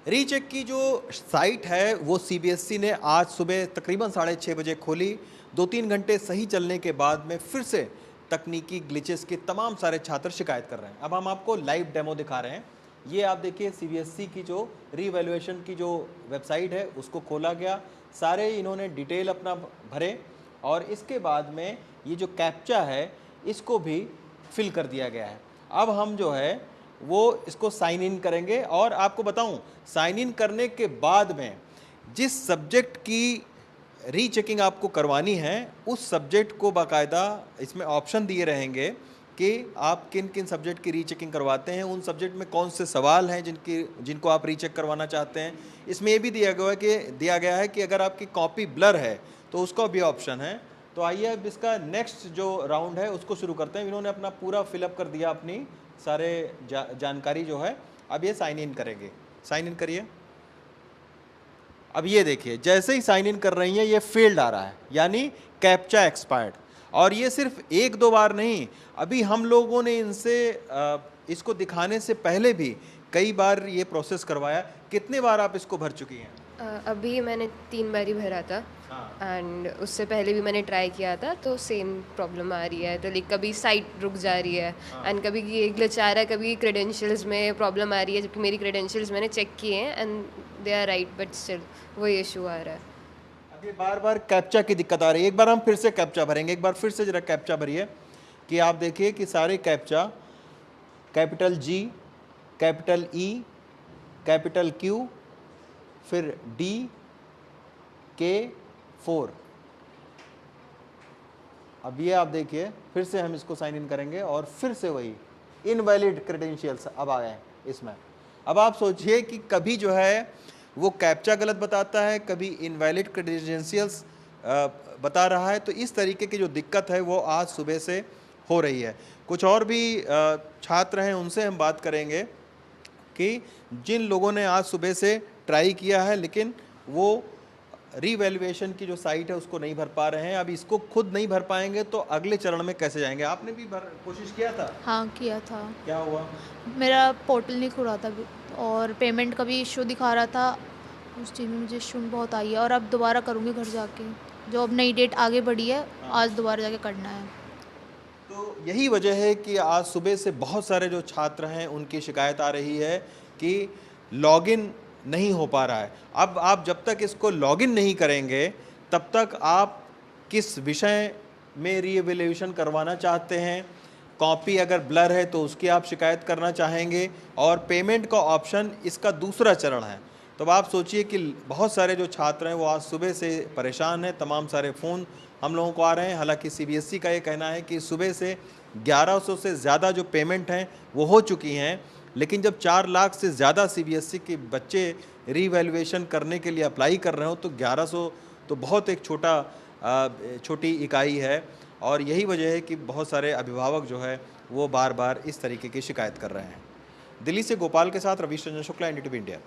Recheck की जो site है वो सीबीएसई ने आज सुबह तकरीबन 6:30 बजे खोली। 2-3 घंटे सही चलने के बाद में फिर से तकनीकी ग्लिचेस के तमाम सारे छात्र शिकायत कर रहे हैं। अब हम आपको लाइव डेमो दिखा रहे हैं। ये आप देखिए सीबीएसई की जो रीवैल्यूएशन की जो वेबसाइट है उसको खोला गया। सारे इन्होंने डिटेल अपना भरे और इसके बाद में ये जो कैप्चा है इसको भी फिल कर दिया गया है। अब हम जो है वो इसको साइन इन करेंगे और आपको बताऊं साइन इन करने के बाद में जिस सब्जेक्ट की रीचेकिंग आपको करवानी है उस सब्जेक्ट को बाकायदा इसमें ऑप्शन दिए रहेंगे कि आप किन किन सब्जेक्ट की रीचेकिंग करवाते हैं, उन सब्जेक्ट में कौन से सवाल हैं जिनको आप रीचेक करवाना चाहते हैं। इसमें ये भी दिया गया है कि अगर आपकी कॉपी ब्लर है तो उसका भी ऑप्शन है। तो आइए अब इसका नेक्स्ट जो राउंड है उसको शुरू करते हैं। इन्होंने अपना पूरा फिलअप कर दिया अपनी सारे जानकारी जो है। अब ये साइन इन करेंगे। साइन इन करिए। अब ये देखिए जैसे ही साइन इन कर रही हैं ये फेल्ड आ रहा है, यानी कैप्चा एक्सपायर्ड। और ये सिर्फ एक दो बार नहीं, अभी हम लोगों ने इनसे इसको दिखाने से पहले भी कई बार ये प्रोसेस करवाया। कितने बार आप इसको भर चुकी हैं? अभी मैंने 3 बार ही भरा था एंड उससे पहले भी मैंने ट्राई किया था, तो सेम प्रॉब्लम आ रही है। तो लाइक कभी साइट रुक जा रही है एंड कभी ये ग्लिच आ रहा है, कभी क्रेडेंशियल्स में प्रॉब्लम आ रही है, जबकि मेरी क्रेडेंशियल्स मैंने चेक किए हैं and they are right, but still वही इशू आ रहा है। अब ये बार बार कैप्चा की दिक्कत आ रही है। एक बार हम फिर से कैप्चा भरेंगे। एक बार फिर से जरा कैप्चा भरिए कि आप देखिए कि सारे captcha capital G, capital E, capital Q, फिर डी, के, 4। अब ये आप देखिए फिर से हम इसको साइन इन करेंगे और फिर से वही इनवैलिड क्रेडेंशियल्स अब आ गए इसमें। अब आप सोचिए कि कभी जो है वो कैप्चा गलत बताता है, कभी इनवैलिड क्रेडेंशियल्स बता रहा है। तो इस तरीके की जो दिक्कत है वो आज सुबह से हो रही है। कुछ और भी छात्र हैं उनसे हम बात करेंगे कि जिन लोगों ने आज सुबह से ट्राई किया है लेकिन वो रीवैल्यूएशन की जो साइट है उसको नहीं भर पा रहे हैं। अब इसको खुद नहीं भर पाएंगे तो अगले चरण में कैसे जाएंगे? आपने भी कोशिश किया था? हाँ, किया था। क्या हुआ? मेरा पोर्टल नहीं खुल रहा था और पेमेंट का भी इशू दिखा रहा था। उस चीज़ में मुझे इशू बहुत आई है और अब दोबारा करूँगी घर जाके। जो अब नई डेट आगे बढ़ी है, आज दोबारा जाके करना है। तो यही वजह है कि आज सुबह से बहुत सारे जो छात्र हैं उनकी शिकायत आ रही है कि लॉगिन नहीं हो पा रहा है। अब आप जब तक इसको लॉगिन नहीं करेंगे तब तक आप किस विषय में रीवैल्यूएशन करवाना चाहते हैं, कॉपी अगर ब्लर है तो उसकी आप शिकायत करना चाहेंगे और पेमेंट का ऑप्शन इसका दूसरा चरण है। तो अब आप सोचिए कि बहुत सारे जो छात्र हैं वो आज सुबह से परेशान हैं। तमाम सारे फ़ोन हम लोगों को आ रहे हैं। हालांकि सीबीएसई का ये कहना है कि सुबह से 1100 से ज़्यादा जो पेमेंट हैं वो हो चुकी हैं, लेकिन जब 4 लाख से ज़्यादा सीबीएसई के बच्चे रीवैल्यूएशन करने के लिए अप्लाई कर रहे हो तो 1100 तो बहुत एक छोटी इकाई है। और यही वजह है कि बहुत सारे अभिभावक जो है वो बार बार इस तरीके की शिकायत कर रहे हैं। दिल्ली से गोपाल के साथ रवीश रंजन शुक्ला, NDTV इंडिया।